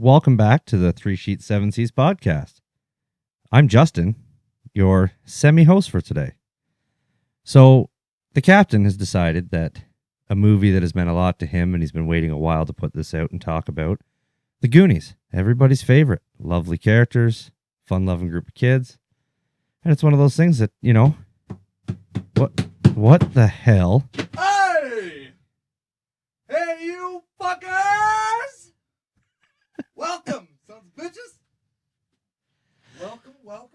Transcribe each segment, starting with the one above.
Welcome back to the 3 Sheet 7 Seas podcast. I'm Justin, your semi-host for today. So, the captain has decided that a movie that has meant a lot to him, and he's been waiting a while to put this out and talk about, The Goonies, everybody's favorite. Lovely characters, fun-loving group of kids. And it's one of those things that, you know, what the hell? Hey! Hey, you fuckers! Welcome, sons of bitches.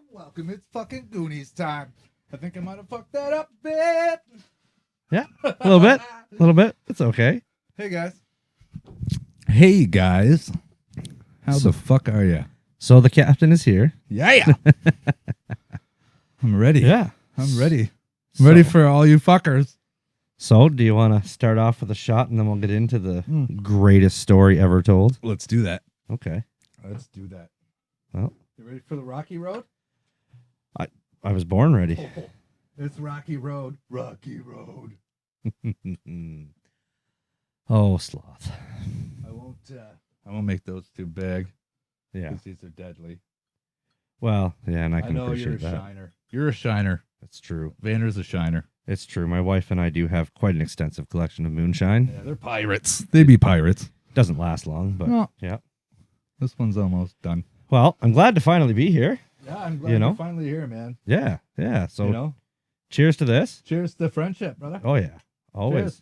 Welcome. It's fucking Goonies time. I think I might have fucked that up a bit. Yeah, a little bit. It's okay. Hey, guys. Hey guys, how the fuck are you? So the captain is here. Yeah. I'm ready. Yeah. I'm ready. I'm ready for all you fuckers. So, do you want to start off with a shot and then we'll get into the greatest story ever told? Let's do that. Okay. Let's do that. Well, You ready for the Rocky Road? I was born ready. It's Rocky Road. Rocky Road. Oh, sloth. I won't make those too big. Yeah. Because these are deadly. Well, yeah, and I I can know you're a appreciate that. shiner. You're a shiner. That's true. Vander's a shiner. It's true. My wife and I do have quite an extensive collection of moonshine. Yeah, they're pirates. They be pirates. Doesn't last long, but No. yeah. This one's almost done. Well, I'm glad to finally be here. Yeah, I'm glad You know? you're finally here, man. Yeah. So, You know? cheers to this. Cheers to friendship, brother. Oh, yeah. Always. Cheers.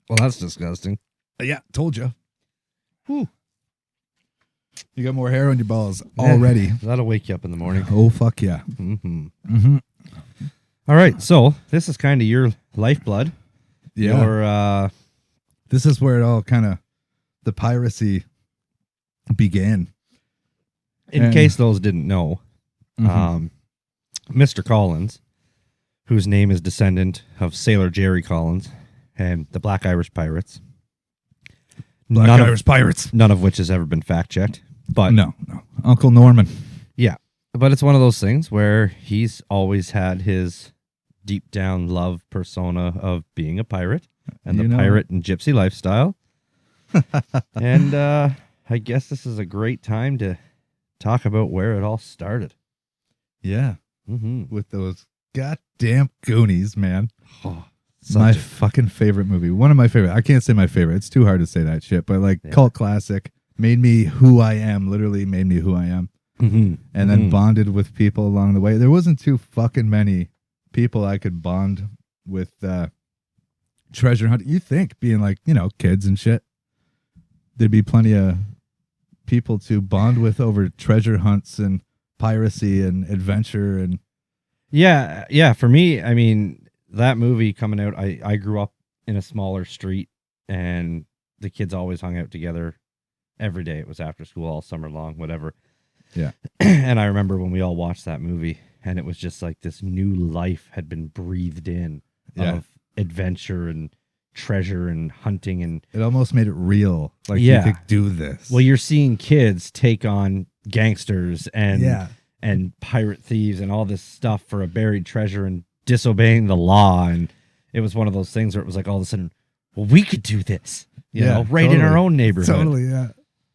Well, that's disgusting. Yeah, told you. Whew. You got more hair on your balls already. That'll wake you up in the morning. Oh, fuck yeah. Mm-hmm. Mm-hmm. All right. So, this is kind of your lifeblood. Yeah. Your, This is where it all kind of, the piracy began. in And- case those didn't know, Mhm. Mr. Collins, whose name is descendant of Sailor Jerry Collins and the Black Irish Pirates. Black none Irish pirates. none of which has ever been fact checked. But No. Uncle Norman. yeah, but it's one of those things where he's always had his deep down love persona of being a pirate and the You know pirate and gypsy lifestyle. And I guess this is a great time to talk about where it all started. Yeah. Mm-hmm. With those goddamn Goonies, man. Oh, My such a- fucking favorite movie. One of my favorite. I can't say my favorite. It's too hard to say that shit. But like Yeah. cult classic. Made me who I am. Literally made me who I am. Mhm. And then Mhm. bonded with people along the way. There wasn't too fucking many people I could bond with treasure hunting. You think being like, kids and shit. There'd be plenty of people to bond with over treasure hunts and piracy and adventure and Yeah. For me, I mean, that movie coming out, I grew up in a smaller street and the kids always hung out together every day. It was after school all summer long, whatever. Yeah. And I remember when we all watched that movie and it was just like this new life had been breathed in Yeah. of adventure and treasure and hunting. And it almost made it real. Like Yeah. you could do this. well, you're seeing kids take on gangsters and yeah. and pirate thieves and all this stuff for a buried treasure and disobeying the law. And it was one of those things where it was like all of a sudden, well, we could do this, you Yeah, know, right in our totally. own neighborhood. Totally, yeah.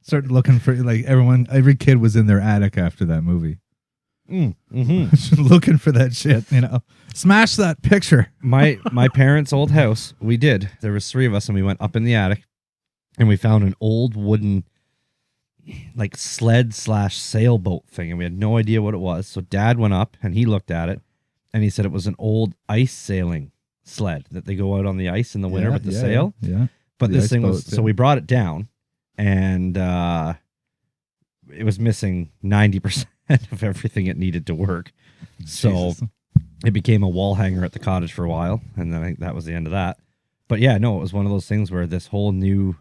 Started looking for like every kid was in their attic after that movie. Mm-hmm. Looking for that shit, Smash that picture. my parents' old house, we did. There was 3 of us and we went up in the attic and we found an old wooden like sled/sailboat thing and we had no idea what it was. So Dad went up and he looked at it and he said it was an old ice sailing sled that they go out on the ice in the winter with the sail. Yeah. But The this ice thing was, boats, so yeah. we brought it down and it was missing 90% of everything it needed to work. So Jesus. it became a wall hanger at the cottage for a while. And then I think that was the end of that. But yeah, no, it was one of those things where this whole new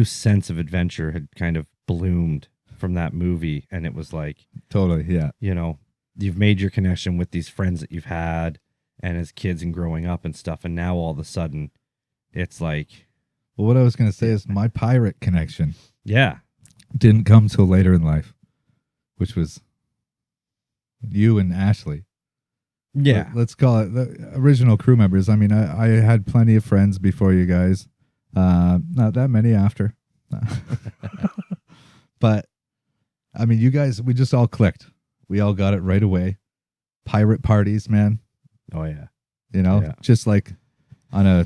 sense of adventure had kind of bloomed from that movie. And it was like, Totally, yeah. you know, you've made your connection with these friends that you've had and as kids and growing up and stuff. And now all of a sudden it's like, Well, what I was gonna say is my pirate connection yeah. didn't come till later in life, which was you and Ashley. Yeah. Let's call it the original crew members. I mean, I had plenty of friends before you guys. Not that many after. But I mean, you guys, we just all clicked. We all got it right away. Pirate parties, man. Oh yeah. You know, Yeah. just like on a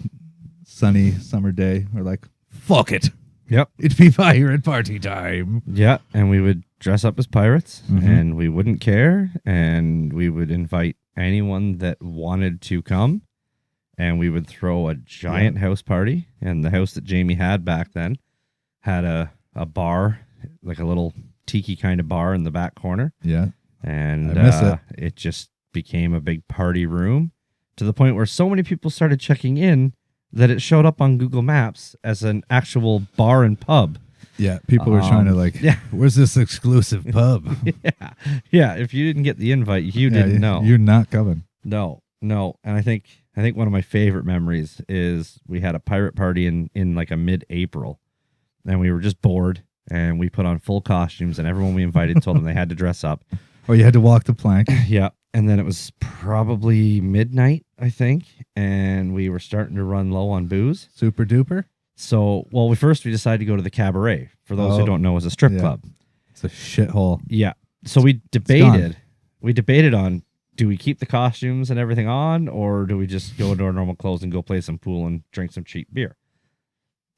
sunny summer day, we're like, fuck it. Yep. It'd be pirate party time. Yeah, and we would dress up as pirates, Mhm. and we wouldn't care, and we would invite anyone that wanted to come, and we would throw a giant house party. And the house that Jamie had back then had a bar, like a little tiki kind of bar in the back corner, Yeah. and I miss it. it just became a big party room to the point where so many people started checking in that it showed up on Google Maps as an actual bar and pub. Yeah. People were trying to like, yeah. where's this exclusive pub? Yeah, yeah. If you didn't get the invite, you didn't know. You're not coming. No. And I think one of my favorite memories is we had a pirate party in like a mid-April, and we were just bored, and we put on full costumes, and everyone we invited told them they had to dress up. Oh, you had to walk the plank. Yeah, and then it was probably midnight, I think, and we were starting to run low on booze. Super duper. So, well, we decided to go to the Cabaret. For those who Oh, don't know, is a strip yeah. club. It's a shithole. Yeah. So we gone. debated. We debated on, do we keep the costumes and everything on, or do we just go into our normal clothes and go play some pool and drink some cheap beer?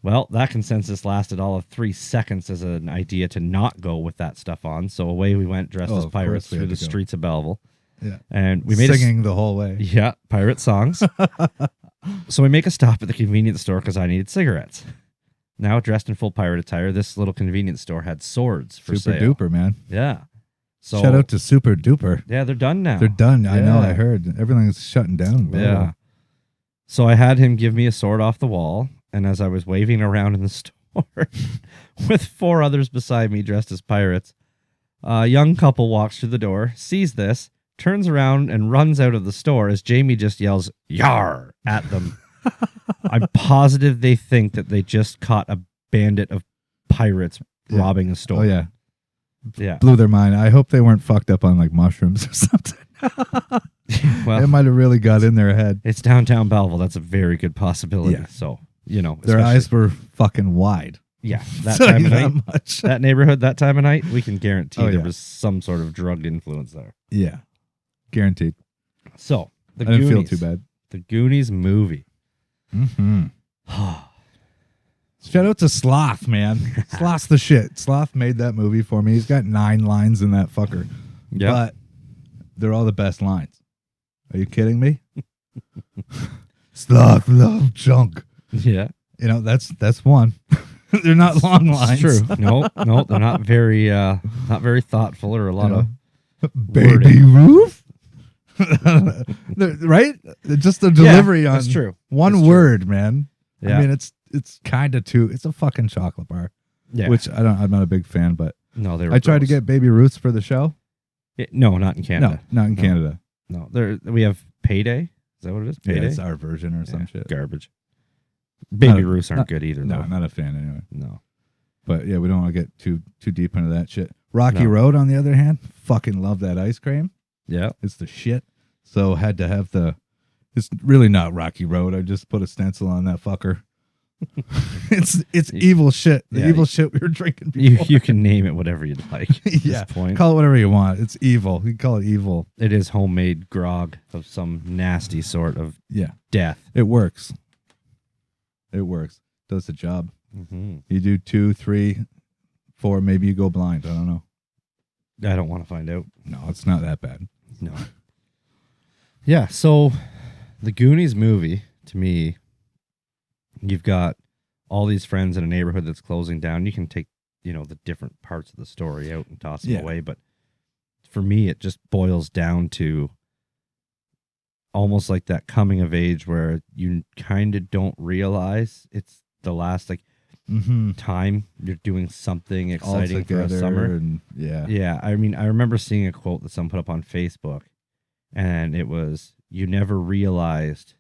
Well, that consensus lasted all of 3 seconds as an idea to not go with that stuff on. So away we went dressed as Of pirates course we through had the to go. streets of Belleville. Yeah. And we made Singing the whole way. yeah, pirate songs. So we make a stop at the convenience store because I needed cigarettes. Now dressed in full pirate attire, this little convenience store had swords for Super sale. duper, man. Yeah. So Shout out to Super Duper. yeah, they're done now. They're done. I know. Yeah. I heard everything's shutting down. Yeah. So I had him give me a sword off the wall, and as I was waving around in the store with 4 others beside me dressed as pirates, a young couple walks through the door, sees this, turns around and runs out of the store as Jamie just yells "Yar" at them. I'm positive they think that they just caught a bandit of pirates Yeah. robbing a store. Oh yeah. Yeah. Blew their mind. I hope they weren't fucked up on like mushrooms or something. Well, It might have really got in their head. it's downtown Belleville. That's a very good possibility. Yeah. So, you know, Their especially- eyes were fucking wide. Yeah, that Tell time you of that night, much. that neighborhood, that time of night, we can guarantee Oh, there yeah. was some sort of drug influence there. Yeah. Guaranteed. So, the I didn't Goonies, feel too bad. the Goonies movie. Mm-hmm. Shout out to Sloth, man. Sloth's the shit. Sloth made that movie for me. He's got 9 lines in that fucker. Yeah. But they're all the best lines. Are you kidding me? Sloth love junk. Yeah. You know, that's one. They're not long lines. It's true. No, they're not very thoughtful or a lot of Baby Ruth? Right? Just the delivery on that's true. one That's true. word, man. Yeah. I mean, it's kind of too. It's a fucking chocolate bar, Yeah. which I'm not a big fan, but no, they were I tried to gross. get Baby Ruths for the show. No, not in Canada. No, not in No. Canada. No, we have Payday. Is that what it is? Yeah, Payday. it's our version or some shit. Garbage. Baby Not- Ruths aren't not- good either. No, though. not a fan anyway. No. But yeah, we don't want to get too deep into that shit. Rocky No. Road, on the other hand, fucking love that ice cream. Yeah. It's the shit. So had to have it's really not Rocky Road. I just put a stencil on that fucker. it's evil shit. The Yeah, evil shit we were drinking You before. you can name it whatever you'd like. At Yeah. This point. Call it whatever you want. It's evil. You can call it evil. It is homemade grog of some nasty sort of Yeah. death. It works. It works. Does the job. Mm-hmm. You do 2, 3, 4, maybe you go blind. I don't know. I don't want to find out. No, it's not that bad. No. Yeah, so the Goonies movie, to me, you've got all these friends in a neighborhood that's closing down. You can take, the different parts of the story out and toss them Yeah. away. But for me, it just boils down to almost like that coming of age where you kind of don't realize it's the last Mm-hmm. time you're doing something All exciting for a together summer. and yeah. Yeah, I mean, I remember seeing a quote that someone put up on Facebook, and it was, "You never realized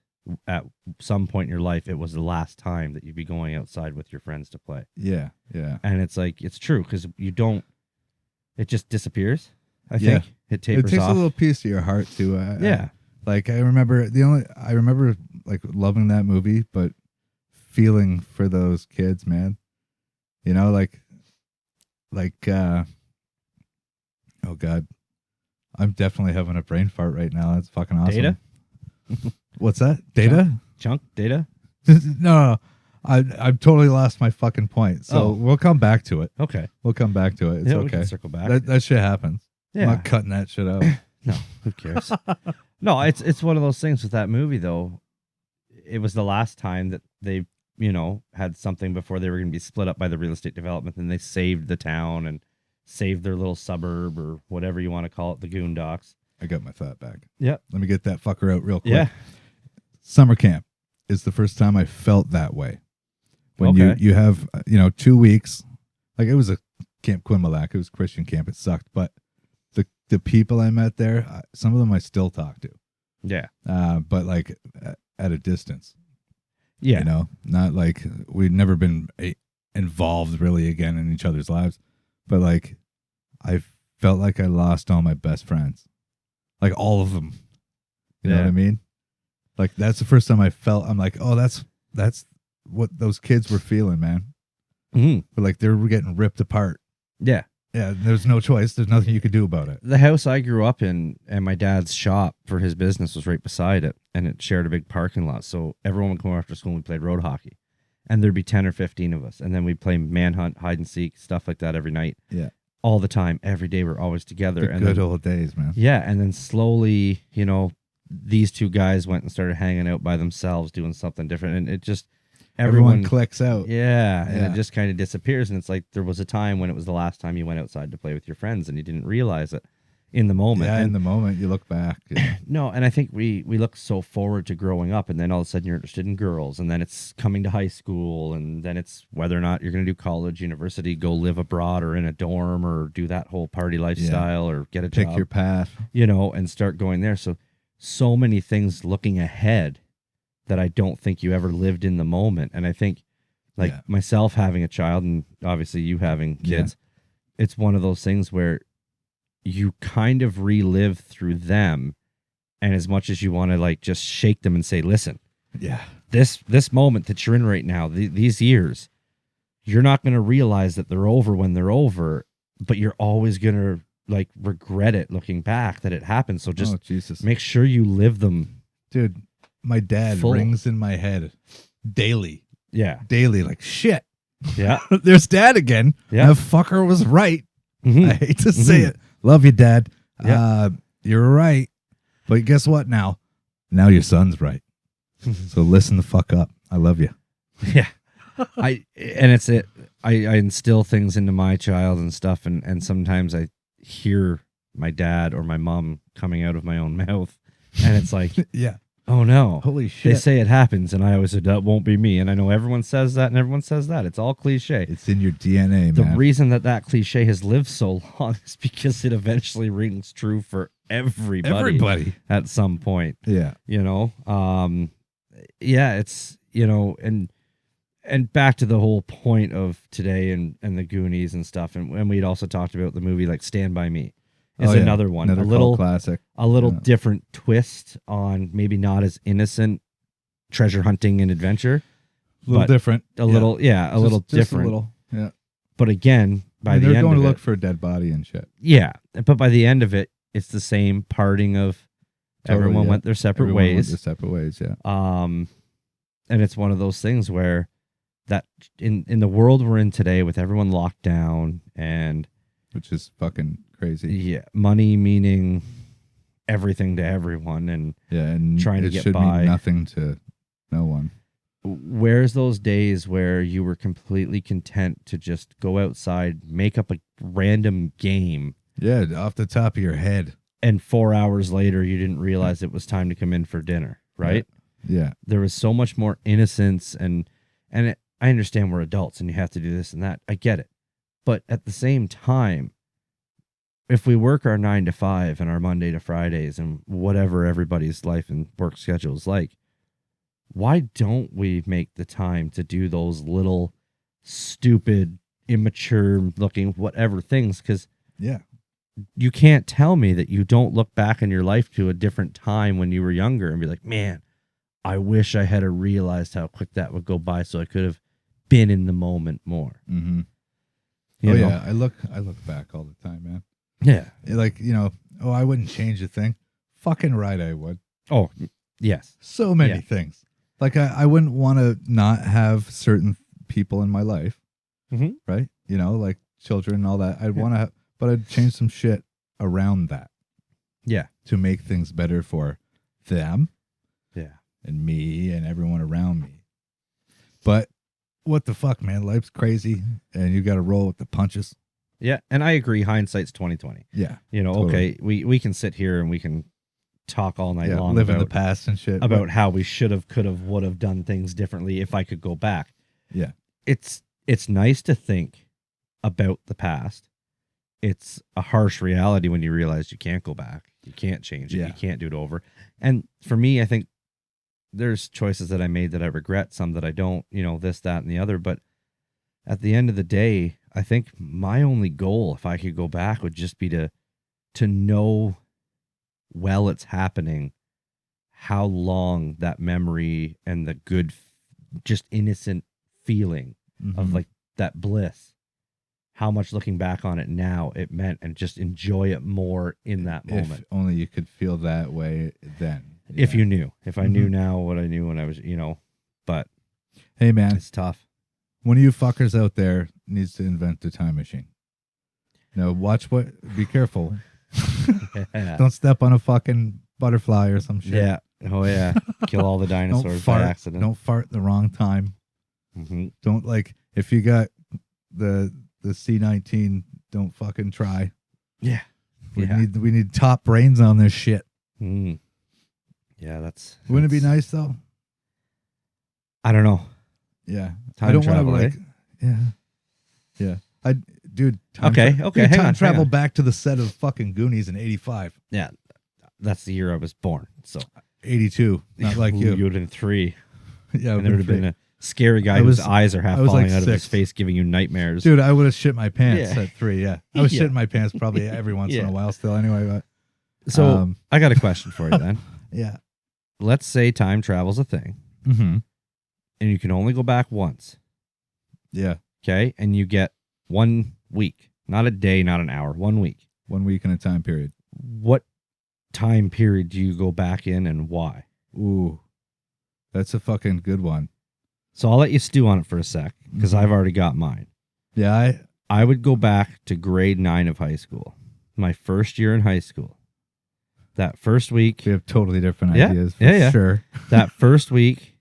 at some point in your life it was the last time that you'd be going outside with your friends to play." Yeah. Yeah. And it's like, it's true, because you don't, it just disappears, I Yeah. think. It tapers It takes off. a little piece of your heart too. Yeah. Like I remember like loving that movie, but feeling for those kids, man. You know, like oh God, I'm definitely having a brain fart right now. That's fucking awesome. Data? What's that? Data? Chunk data? No. I've totally lost my fucking point. So we'll come back to it. Okay. We'll come back to it. It's Yeah, we okay. can circle back. That shit happens. Yeah. I'm not cutting that shit out. No, who cares? No, it's one of those things with that movie though. It was the last time that they, had something before they were going to be split up by the real estate development, and they saved the town and saved their little suburb or whatever you want to call it, the Goondocks. I got my thought back. Yep. Let me get that fucker out real quick. Yeah. Summer camp is the first time I felt that way. When Okay. you have 2 weeks, like it was a Camp Quimalac, it was Christian camp, it sucked, but the people I met there, some of them I still talk to. Yeah. But like at a distance. Yeah. Not like we'd never been involved really again in each other's lives, but like I felt like I lost all my best friends, like all of them. You know what I mean? Like that's the first time I felt. I'm like, oh, that's what those kids were feeling, man. Mm-hmm. But like they were getting ripped apart. Yeah. Yeah. There's no choice. There's nothing you could do about it. The house I grew up in and my dad's shop for his business was right beside it, and it shared a big parking lot. So everyone would come after school and we played road hockey. And there'd be 10 or 15 of us. And then we'd play manhunt, hide and seek, stuff like that every night. Yeah. All the time, every day. We're always together. The and good then, old days, man. yeah. And then slowly, these two guys went and started hanging out by themselves, doing something different. And it just, Everyone clicks out. Yeah. And Yeah. it just kind of disappears. And it's like there was a time when it was the last time you went outside to play with your friends and you didn't realize it in the moment. Yeah, and in the moment you look back. Yeah. No, and I think we look so forward to growing up, and then all of a sudden you're interested in girls, and then it's coming to high school, and then it's whether or not you're going to do college, university, go live abroad or in a dorm or do that whole party lifestyle or get a Pick job, your path. and start going there. So many things looking ahead that I don't think you ever lived in the moment. And I think like myself having a child and obviously you having kids, it's one of those things where you kind of relive through them, and as much as you want to like just shake them and say, listen, this moment that you're in right now, these years, you're not going to realize that they're over when they're over, but you're always going to like regret it looking back that it happened. So just make sure you live them. Dude, my dad rings in my head daily, like shit. Yeah. There's dad again. Yeah. That fucker was right. Mm-hmm. I hate to say it. Love you, Dad. Yeah. You're right. But guess what now? Now your son's right. So listen the fuck up. I love you. Yeah. I instill things into my child and stuff, and sometimes I hear my dad or my mom coming out of my own mouth, and it's like, yeah. Oh no. Holy shit. They say it happens, and I always said that won't be me. And I know everyone says that, and everyone says that. It's all cliche. It's in your DNA, man. The reason that cliche has lived so long is because it eventually rings true for everybody at some point. Yeah. It's, and back to the whole point of today and the Goonies and stuff. And we'd also talked about the movie like Stand By Me. Is another one. Another a little classic. A little different twist on maybe not as innocent treasure hunting and adventure. A little different. A little different. Just a little. Yeah. But again, by the end of it, they're going to look for a dead body and shit. Yeah. But by the end of it, it's the same parting of everyone went their separate ways. Yeah. And it's one of those things where that in the world we're in today with everyone locked down and which is fucking crazy. Yeah, money meaning everything to everyone, and trying to get by. It should mean nothing to no one. Where's those days where you were completely content to just go outside, make up a random game? Yeah, off the top of your head. And 4 hours later, you didn't realize it was time to come in for dinner, right? Yeah. There was so much more innocence, and I understand we're adults and you have to do this and that. I get it. But at the same time, if we work our 9 to 5 and our Monday to Fridays and whatever everybody's life and work schedule is like, why don't we make the time to do those little stupid, immature looking whatever things? Because you can't tell me that you don't look back in your life to a different time when you were younger and be like, man, I wish I had realized how quick that would go by, so I could have been in the moment more. Mm-hmm. You know? Yeah, I look back all the time, man. Yeah. Like, I wouldn't change a thing. Fucking right, I would. Oh, yes. So many Yeah. things. Like, I wouldn't want to not have certain people in my life, Mm-hmm. right? Like children and all that. I'd want to, but I'd change some shit around that. Yeah. To make things better for them. Yeah. And me and everyone around me. But what the fuck, man? Life's crazy, and you got to roll with the punches. Yeah, and I agree. Hindsight's 20/20. Yeah, totally. Okay, we can sit here and we can talk all night long live about, in the past and shit about how we should have, could have, would have done things differently if I could go back. Yeah, it's nice to think about the past. It's a harsh reality when you realize you can't go back, you can't change it, you can't do it over. And for me, I think there's choices that I made that I regret, some that I don't, this, that, and the other. But at the end of the day, I think my only goal, if I could go back, would just be to know while it's happening how long that memory and the good, just innocent feeling of like that bliss, how much looking back on it now it meant, and just enjoy it more in that moment. If only you could feel that way then. If you knew, if I knew now what I knew when I was, but hey man, it's tough. One of you fuckers out there needs to invent the time machine. Now be careful. Yeah. Don't step on a fucking butterfly or some shit. Yeah. Oh yeah. Kill all the dinosaurs by accident. Don't fart the wrong time. Mm-hmm. Don't, like, if you got the C-19, don't fucking try. Yeah. We need top brains on this shit. Mm. Yeah, that's. Wouldn't it be nice though? I don't know. Yeah, Time I don't travel, want to yeah. Time Hang travel on. back to the set of fucking Goonies in '85. Yeah, that's the year I was born. So 82, not like you. You would have been 3. Yeah, and there would have been a scary guy whose eyes are half falling out of his face, giving you nightmares. Dude, I would have shit my pants at 3. Yeah, I was Yeah. shitting my pants probably every once in a while still. Anyway, but so I got a question for you then. Yeah, let's say time travel's a thing, mm-hmm. and you can only go back once. Yeah. Okay, and you get 1 week, not a day, not an hour, 1 week. 1 week in a time period. What time period do you go back in, and why? Ooh, that's a fucking good one. So I'll let you stew on it for a sec, because I've already got mine. Yeah, I would go back to grade 9 of high school, my first year in high school. That first week, we have totally different Yeah, ideas. For yeah. Sure. That first week,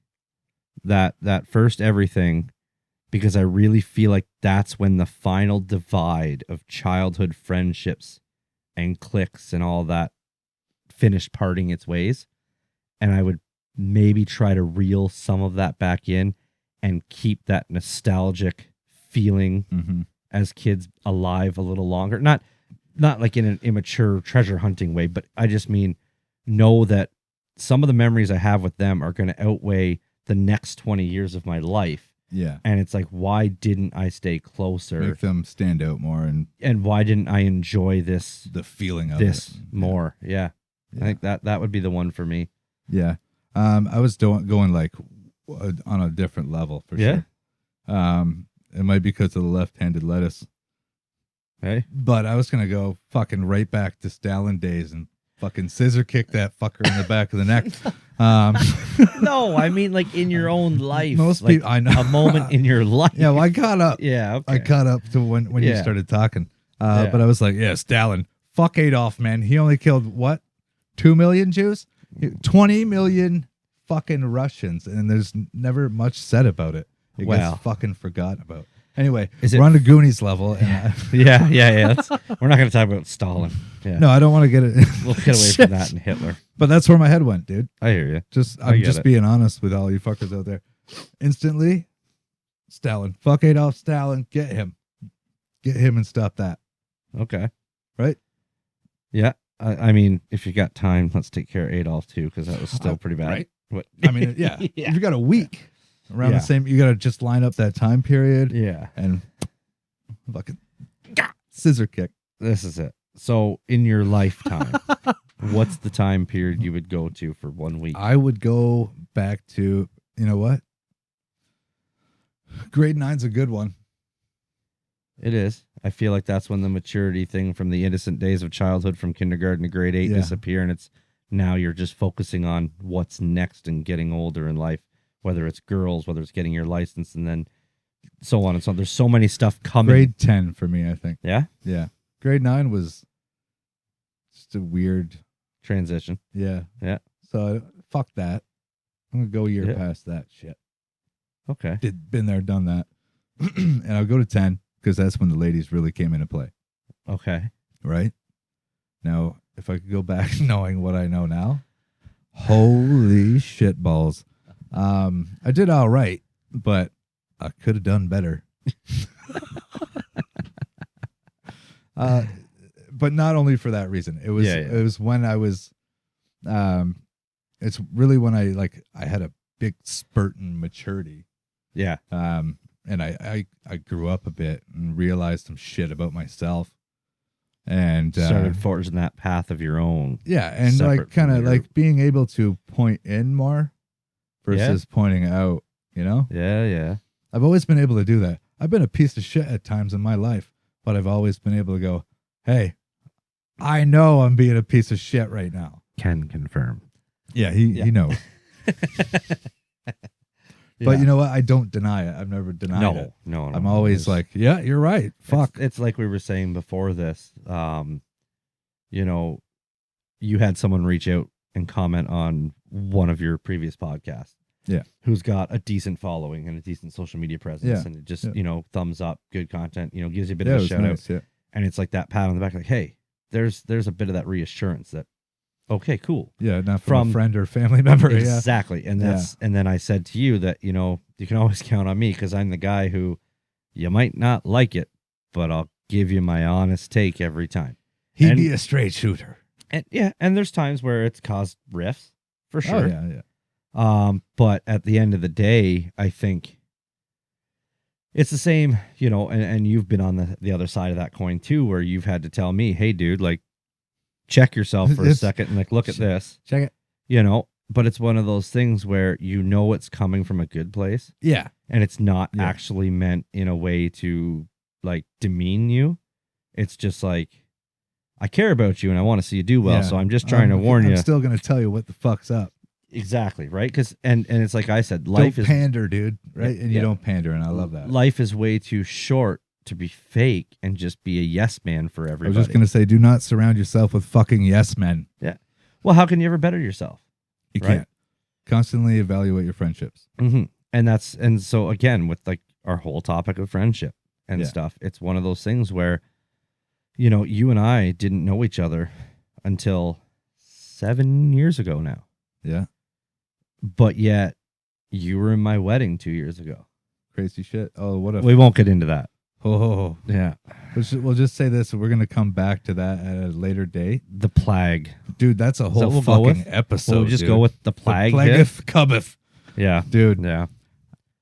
that first everything, because I really feel like that's when the final divide of childhood friendships and cliques and all that finished parting its ways. And I would maybe try to reel some of that back in and keep that nostalgic feeling as kids alive a little longer. Not like in an immature treasure hunting way, but I just mean know that some of the memories I have with them are going to outweigh the next 20 years of my life. Yeah. And it's like, why didn't I stay closer? Make them stand out more. And why didn't I enjoy this? The feeling of this it. more. Yeah. I think that would be the one for me. Yeah. I was going like on a different level for sure. It might be because of the left-handed lettuce. Hey. But I was going to go fucking right back to Stalin days and fucking scissor kick that fucker in the back of the neck. No, I mean like in your own life. Most like people, I know. A moment in your life. Yeah, well, I caught up. Yeah, okay. I caught up to when you started talking. But I was like, yeah, Stalin. Fuck Adolf, man. He only killed, what, 2 million Jews? 20 million fucking Russians. And there's never much said about it. It gets fucking forgotten about. Anyway, we're on the Goonies level. And yeah. We're not going to talk about Stalin. Yeah. No, I don't want to get it. We'll get away from that and Hitler. But that's where my head went, dude. I hear you. I'm just being honest with all you fuckers out there. Instantly, Stalin. Fuck Adolf Stalin. Get him. Get him and stop that. Okay. Right? Yeah. I mean, if you got time, let's take care of Adolf too, because that was still pretty bad. Right? What? I mean, yeah. If you got a week around the same, you got to just line up that time period. Yeah. And fucking scissor kick. This is it. So in your lifetime, what's the time period you would go to for 1 week? I would go back to, you know what? Grade 9's a good one. It is. I feel like that's when the maturity thing from the innocent days of childhood from kindergarten to grade 8 disappear, and it's now you're just focusing on what's next and getting older in life, whether it's girls, whether it's getting your license, and then so on and so on. There's so many stuff coming. Grade 10 for me, I think. Yeah? Yeah. Grade 9 was just a weird Transition. Yeah. Yeah. So fuck that. I'm gonna go a year Yeah. past that shit. Okay. Been there, done that. And I'll go to 10 because that's when the ladies really came into play. Okay. Right? Now, if I could go back knowing what I know now, holy shit balls. I did all right, but I could have done better. But not only for that reason. It was it was when I was it's really when I had a big spurt in maturity. Yeah. And I grew up a bit and realized some shit about myself. And started forging that path of your own. Yeah, and separate like kind from of your- like being able to point in more versus pointing out, you know? Yeah, yeah. I've always been able to do that. I've been a piece of shit at times in my life, but I've always been able to go, hey, I know I'm being a piece of shit right now. Can confirm. Yeah, he knows. But you know what? I don't deny it. I've never denied it. No. I'm always like, yeah, you're right. Fuck. It's like we were saying before this. You know, you had someone reach out and comment on one of your previous podcasts. Yeah. Who's got a decent following and a decent social media presence. Yeah. And it just, Yeah. Thumbs up, good content, gives you a bit Yeah, of it a was shout nice. out. Yeah. And it's like that pat on the back, like, hey, there's a bit of that reassurance that, okay, cool. Yeah, not From from a friend or family member. Yeah. Exactly. And and then I said to you that, you can always count on me because I'm the guy who you might not like it, but I'll give you my honest take every time. He'd And- be a straight shooter. And there's times where it's caused rifts for sure. Oh, yeah. But at the end of the day, I think it's the same, and you've been on the other side of that coin too, where you've had to tell me, hey dude, like check yourself for a It's- second and like look at this, Check it. but it's one of those things where it's coming from a good place Yeah. and it's not Yeah. actually meant in a way to like demean you. It's just like, I care about you and I want to see you do well. Yeah. So I'm just trying to warn you. I'm still going to tell you what the fuck's up. Exactly. Right. Cause and it's like I said, life Don't is pander, dude. Right? And you Yeah. don't pander. And I love that. life is way too short to be fake and just be a yes man for I everybody. was just going to say, do not surround yourself with fucking yes men. Well, how can you ever better yourself? You Right. can't. Constantly evaluate your friendships. Mm-hmm. And so again, with like our whole topic of friendship and Yeah. stuff, it's one of those things where, you and I didn't know each other until 7 years ago now, Yeah. but yet you were in my wedding 2 years ago. Crazy shit. Oh, what a. We won't get into that. Oh. Yeah. We'll just say this. We're going to come back to that at a later date. The plague. Dude, that's a that whole what we'll go fucking with? episode. We'll just dude. go with the The plague. hit. plagueth cometh. Yeah. Dude, Yeah.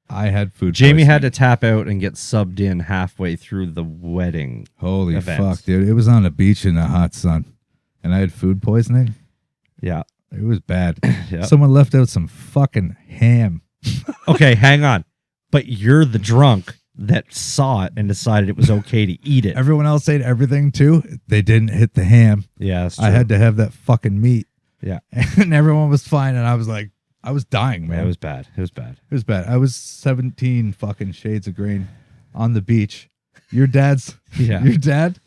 I had food Jamie had to poisoning. tap out and get subbed in halfway through the wedding. Holy events. fuck, dude. It was on a beach in the hot sun. And I had food poisoning. Yeah. It was bad. Yeah. Someone left out some fucking ham. Okay, hang on. But you're the drunk that saw it and decided it was okay to eat it. Everyone else ate everything too. They didn't hit the ham. Yeah, that's true. I had to have that fucking meat. Yeah. And everyone was fine. And I was like, I was dying, man. Yeah, it was bad. It was bad. It was bad. I was 17 fucking shades of green on the beach. Your dad's, Yeah. your dad,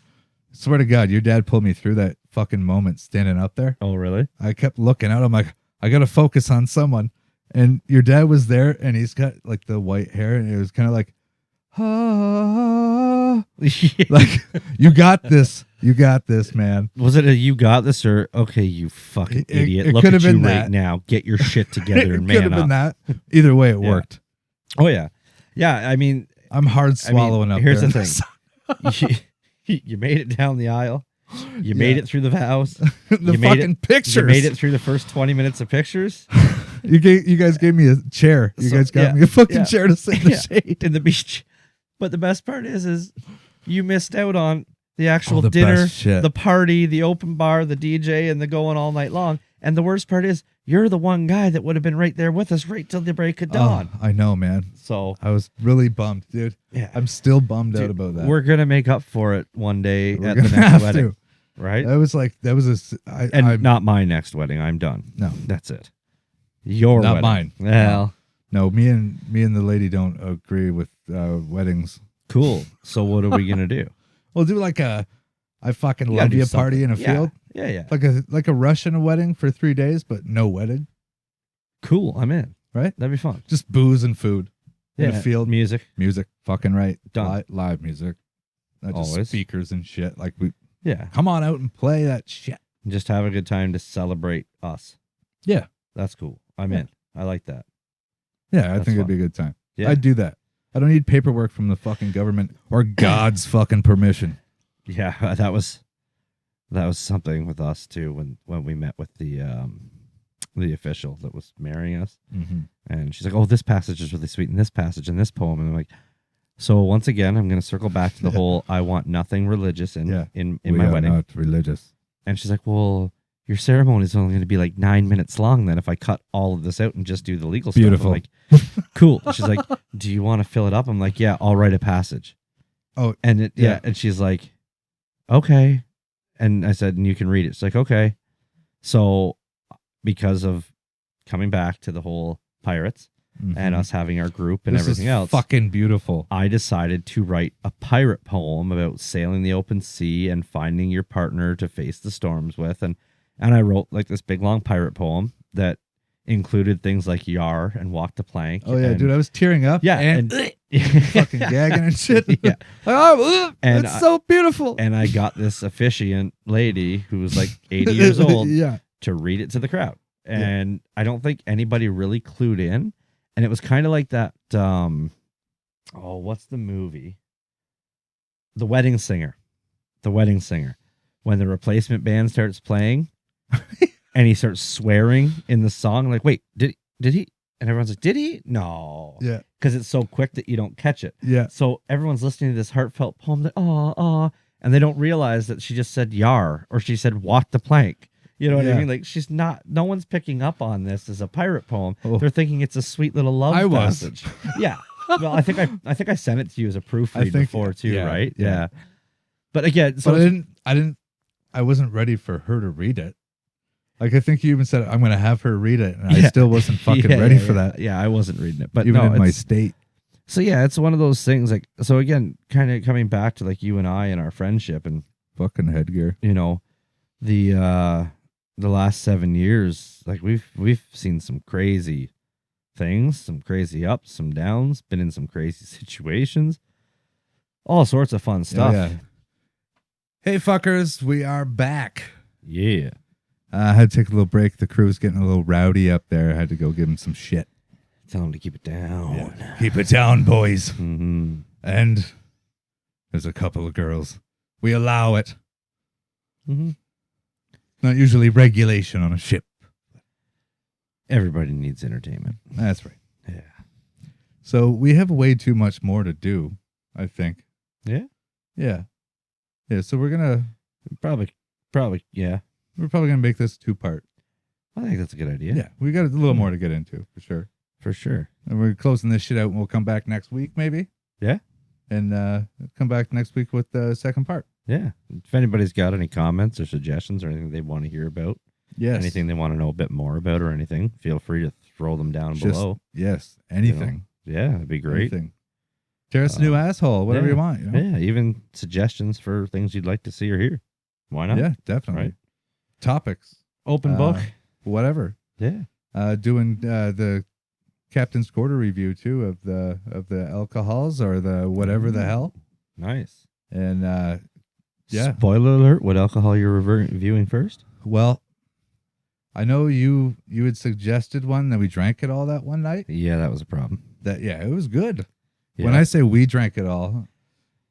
swear to God, your dad pulled me through that fucking moment standing up there. Oh, really? I kept looking out. I'm like, I got to focus on someone. And your dad was there and he's got like the white hair and it was kind of like, ah, like, you got this. You got this, man. Was it a you got this or okay, you fucking idiot? it Look could at have you been right that. now. Get your shit together It and could man have been up. that. Either way, it Yeah. worked. Oh yeah. Yeah, I mean, I'm hard swallowing up here's there. the thing. you made it down the aisle. You made Yeah. it through the vows. the You made fucking it- pictures. You made it through the first 20 minutes of pictures. You guys gave me a chair. You So, guys got yeah, me a fucking yeah. chair to sit in the Yeah. shade. In the beach. But the best part is you missed out on the actual the dinner, best shit. the party, the open bar, the DJ, and the going all night long. And the worst part is, you're the one guy that would have been right there with us right till the break of dawn. I know, man. So I was really bummed, dude. yeah, I'm still bummed Dude, out about that. we're gonna make up for it one day We're at the gonna next have wedding, to. right? That was And not my next wedding. I'm done. No. That's it. Your Not wedding. mine. Well, no. Me and the lady don't agree with weddings. cool. So what are we gonna do? We'll do like I fucking You gotta love do you party in a something. field, Yeah. like a Russian wedding for 3 days, but no wedding, Cool. I'm in. right? That'd be fun. Just booze and food in a field, music. music, fucking right, Done. live music, not just Always. speakers and shit. Like we Yeah. come on out and play that shit. Just have a good time to celebrate us. Yeah, That's cool. I'm Yeah. in. I like that. yeah. I That's think it'd fun. be a good time. Yeah. I'd do that. I don't need paperwork from the fucking government or God's fucking permission. Yeah. That was something with us too when we met with the official that was marrying us. Mm-hmm. And she's like, "Oh, this passage is really sweet, and this passage, and this poem." And I'm like, "So once again, I'm going to circle back to the whole I want nothing religious in my wedding." Not religious. And she's like, "Well, your ceremony is only going to be like 9 minutes long. Then if I cut all of this out and just do the legal Beautiful. stuff," I'm like, "Cool." She's like, "Do you want to fill it up?" I'm like, "Yeah, I'll write a passage." Oh, And yeah. yeah, and she's like, "Okay." And I said, "And you can read it." She's like, "Okay." So because of coming back to the whole pirates and us having our group and This everything is else, fucking beautiful. I decided to write a pirate poem about sailing the open sea and finding your partner to face the storms with. And I wrote like this big long pirate poem that included things like yar and walk the plank. Oh yeah, and, dude, I was tearing up. Yeah, and, and fucking gagging and shit. Yeah. And it's so beautiful. And I got this officiant lady who was like 80 years old Yeah, to read it to the crowd. And I don't think anybody really clued in. And it was kind of like that, what's the movie? The Wedding Singer. The Wedding Singer. When the replacement band starts playing and he starts swearing in the song, like, wait, did he? And everyone's like, did he? No. yeah, Because it's so quick that you don't catch it. yeah. So everyone's listening to this heartfelt poem that, and they don't realize that she just said yar or she said walk the plank. You know what I Yeah. mean? Like no one's picking up on this as a pirate poem. Oh. They're thinking it's a sweet little love I was. passage. Yeah. Well, I think I sent it to you as a proofread before too, yeah, right? yeah. But again, so But I wasn't ready for her to read it. Like I think you even said I'm going to have her read it, and I still wasn't fucking ready for that. Yeah, I wasn't reading it, but Even no, in my it's- state. So yeah, it's one of those things. Like so again, kind of coming back to like you and I and our friendship, and Fucking headgear. you know, the last 7 years, like we've seen some crazy things, some crazy ups, some downs, been in some crazy situations, all sorts of fun stuff. Yeah. Hey fuckers, we are back. Yeah. I had to take a little break. The crew's getting a little rowdy up there. I had to go give them some shit. Tell them to keep it down. Keep it down, boys. Mm-hmm. And there's a couple of girls. We allow it. Mm-hmm. Not usually regulation on a ship. Everybody needs entertainment. That's right. Yeah. So we have way too much more to do, I think. Yeah. Yeah. Yeah, so we're Probably. Yeah. probably gonna make this 2-part. I think that's a good idea. Yeah. We got a little more to get into for sure. For sure. And we're closing this shit out and we'll come back next week maybe. Yeah. And come back next week with the second part. Yeah. If anybody's got any comments or suggestions or anything they want to hear about, Yes. anything they want to know a bit more about or anything, feel free to throw them down below. Yes. Anything. Yeah, that'd be great. Anything. Tear us a new asshole, whatever yeah. you want. You know? Yeah, even suggestions for things you'd like to see or hear. Why not? Yeah, definitely. Right. Topics. Open book. Whatever. Yeah. Doing the Captain's Quarter review too of the alcohols or the whatever the hell. Nice. And yeah. Spoiler alert, what alcohol you're reviewing first? Well, I know you had suggested one that we drank it all that one night. Yeah, that was a problem. That it was good. Yeah. When I say we drank it all,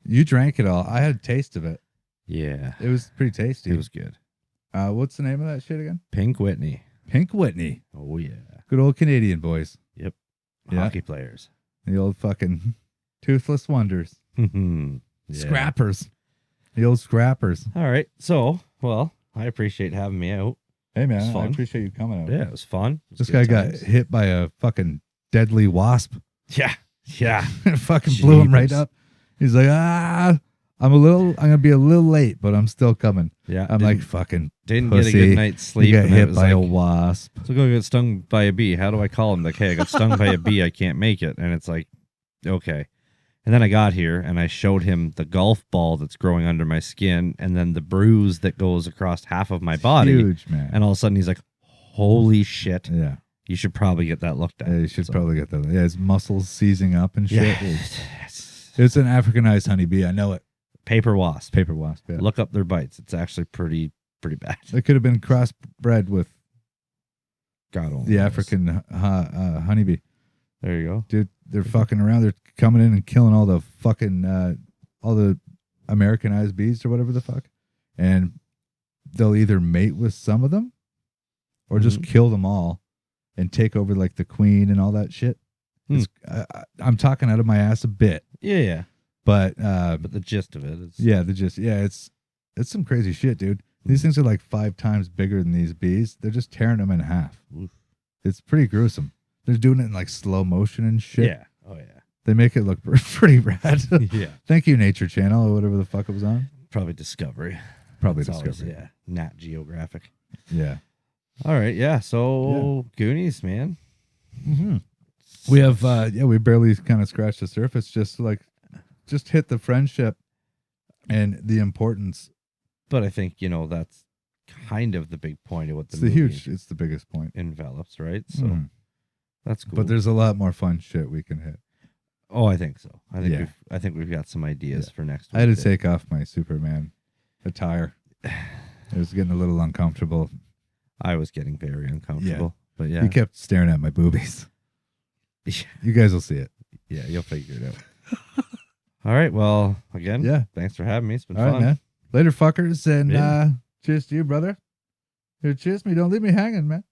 you drank it all. I had a taste of it. Yeah. It was pretty tasty. It was good. What's the name of that shit again? Pink Whitney. Pink Whitney. Oh yeah. Good old Canadian boys. Yep. Yeah. Hockey players. The old fucking toothless wonders. Yeah. Scrappers. The old scrappers. All right. So, well, I appreciate having me out. Hey, It's man, I fun. appreciate you coming out. Yeah, it was fun. It was This good guy times. got hit by a fucking deadly wasp. Yeah. Yeah. Fucking blew him right Jeepers. up. He's like, I'm gonna be a little late, but I'm still coming. Yeah. I'm like, fucking didn't pussy. get a good night's sleep. You got and I hit was by a like, wasp. So go get stung by a bee. How do I call him? Like, hey, I got stung by a bee. I can't make it. And it's like, okay. And then I got here and I showed him the golf ball that's growing under my skin and then the bruise that goes across half of my body. Huge, man. And all of a sudden he's like, holy shit. Yeah. You should probably get that looked at. Yeah, you should So, probably get that. Yeah, his muscles seizing up and shit. Yeah. It's an Africanized honeybee. I know it. Paper wasp. Paper wasp. Yeah. Look up their bites. It's actually pretty bad. It could have been crossbred with God only the knows. African honeybee. There you go. Dude, they're fucking around. They're coming in and killing all the fucking all the Americanized bees or whatever the fuck. And they'll either mate with some of them or just kill them all and take over like the queen and all that shit. It's, I'm talking out of my ass a bit, Yeah. but But the gist of it is it's some crazy shit, dude. These things are like 5 times bigger than these bees. They're just tearing them in half. Oof. It's pretty gruesome. They're doing it in like slow motion and shit. Yeah. Oh yeah. They make it look pretty rad. Yeah. Thank you, Nature Channel or whatever the fuck it was on. Probably Discovery. Probably It's always, Discovery. yeah. Nat Geographic. Yeah. All right. Yeah. So Goonies, man. Mm-hmm. We have we barely kind of scratched the surface. Just hit the friendship and the importance. But I think that's kind of the big point of what the It's the movie huge. It's the biggest point. envelops, right? So Mhm. that's cool. But there's a lot more fun shit we can hit. Oh, I think so. Yeah. I think we've got some ideas for next week. I had to take off my Superman attire. It was getting a little uncomfortable. I was getting very uncomfortable. But yeah. He kept staring at my boobies. You guys will see it. Yeah, you'll figure it out. All right. Well, again, Yeah. thanks for having me. It's been All fun. right, man. Later, fuckers, and Yeah. cheers to you, brother. Here, cheers me. Don't leave me hanging, man.